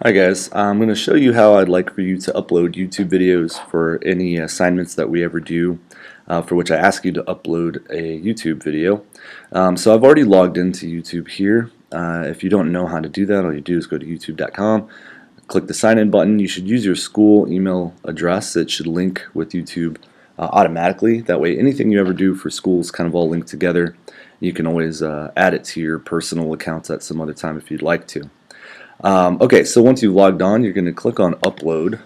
Hi guys, I'm going to show you how I'd like for you to upload YouTube videos for any assignments that we ever do, for which I ask you to upload a YouTube video. So I've already logged into YouTube here. If you don't know how to do that, all you do is go to youtube.com, click the sign in button. You should use your school email address. It should link with YouTube automatically. That way anything you ever do for school is kind of all linked together. You can always add it to your personal accounts at some other time if you'd like to. Okay, so once you've logged on, you're going to click on Upload.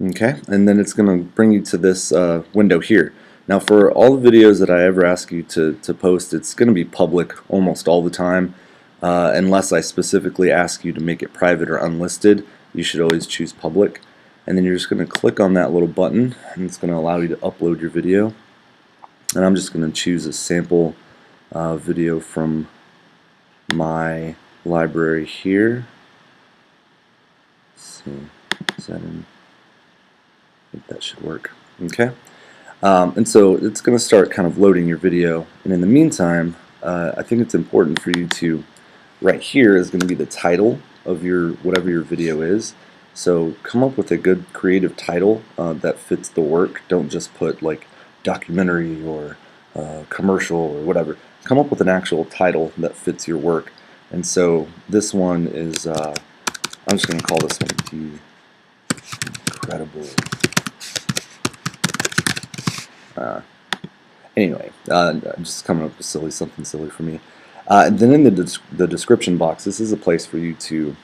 Okay, and then it's going to bring you to this window here. Now for all the videos that I ever ask you to post, it's going to be public almost all the time, unless I specifically ask you to make it private or unlisted. You should always choose public. And then you're just going to click on that little button, and it's going to allow you to upload your video. And I'm just going to choose a sample video from my library here. Let's see, is that in? I think that should work. Okay, and so it's going to start kind of loading your video. And in the meantime, I think it's important for you to, right here is going to be the title of your whatever your video is. So come up with a good creative title that fits the work. Don't just put like documentary or commercial or whatever. Come up with an actual title that fits your work. And so this one is, I'm just going to call this one The Incredible. Anyway, I'm just coming up with something silly for me. And then in the description box, this is a place for you to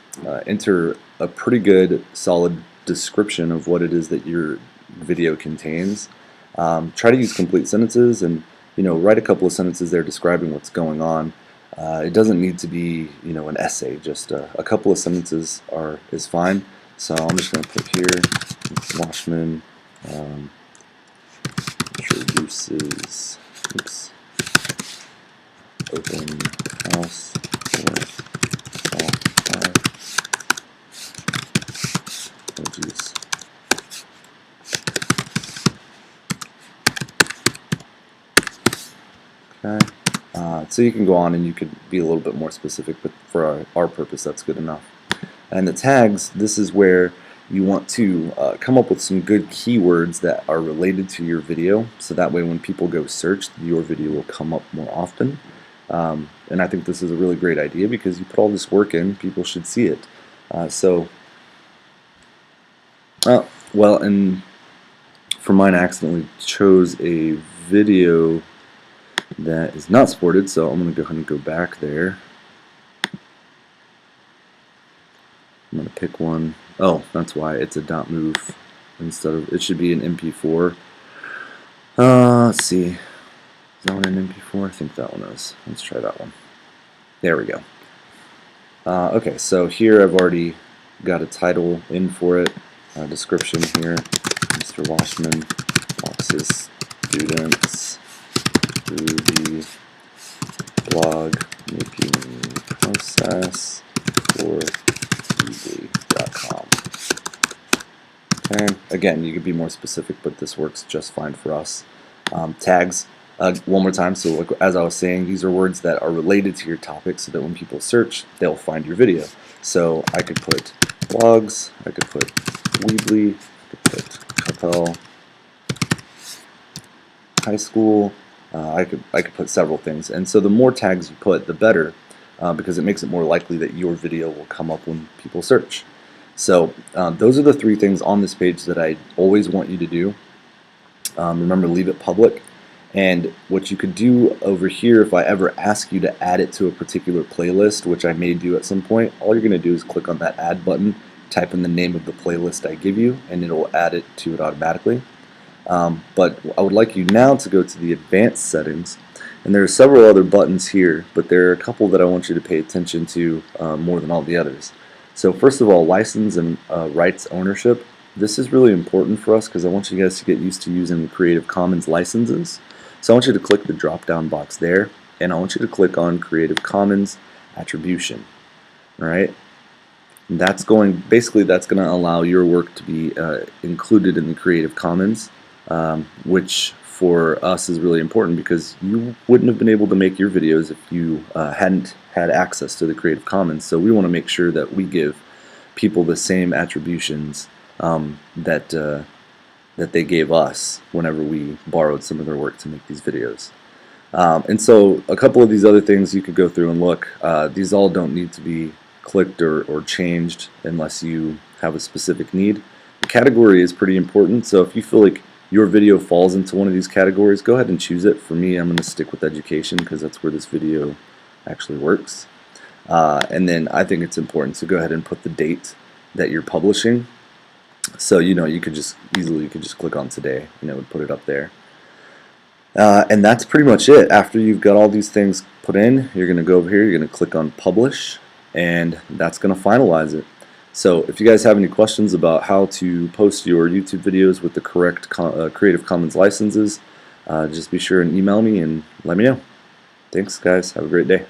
enter a pretty good, solid description of what it is that your video contains. Try to use complete sentences, and write a couple of sentences there describing what's going on. It doesn't need to be an essay. Just a couple of sentences is fine. So I'm just going to put here Washman introduces open house for software emojis. Okay. So you can go on and you could be a little bit more specific, but for our purpose that's good enough. And the tags, this is where you want to come up with some good keywords that are related to your video, so that way when people go search, your video will come up more often. And I think this is a really great idea because you put all this work in, people should see it. Well, and for mine I accidentally chose a video that is not supported, so I'm going to go ahead and go back there. I'm going to pick one. Oh, that's why it's a .mov instead of, it should be an MP4. Let's see. Is that one an MP4? I think that one is. Let's try that one. There we go. Okay, so here I've already got a title in for it. Description here. Mr. Washman walks his students through the blog making process for Weebly.com. Okay. Again, you could be more specific, but this works just fine for us. Tags, one more time. So like, as I was saying, these are words that are related to your topic so that when people search, they'll find your video. So I could put blogs, I could put Weebly, I could put Capel High School, I could put several things. And so the more tags you put, the better, because it makes it more likely that your video will come up when people search. So those are the three things on this page that I always want you to do. Remember, leave it public. And what you could do over here, if I ever ask you to add it to a particular playlist, which I may do at some point, all you're going to do is click on that add button, type in the name of the playlist I give you, and it'll add it to it automatically. But I would like you now to go to the advanced settings, and there are several other buttons here, but there are a couple that I want you to pay attention to more than all the others. So first of all, license and rights ownership. This is really important for us because I want you guys to get used to using Creative Commons licenses. So I want you to click the drop down box there, and I want you to click on Creative Commons Attribution. Alright? That's going to allow your work to be included in the Creative Commons, which for us is really important because you wouldn't have been able to make your videos if you hadn't had access to the Creative Commons. So we want to make sure that we give people the same attributions that they gave us whenever we borrowed some of their work to make these videos. And so a couple of these other things you could go through and look. These all don't need to be clicked or changed unless you have a specific need. The category is pretty important, so if you feel like your video falls into one of these categories, go ahead and choose it. For me, I'm going to stick with education because that's where this video actually works. And then I think it's important to go ahead and put the date that you're publishing. So you could just easily click on today and it would put it up there. And that's pretty much it. After you've got all these things put in, you're going to go over here, you're going to click on publish, and that's going to finalize it. So if you guys have any questions about how to post your YouTube videos with the correct Creative Commons licenses, just be sure and email me and let me know. Thanks guys, have a great day.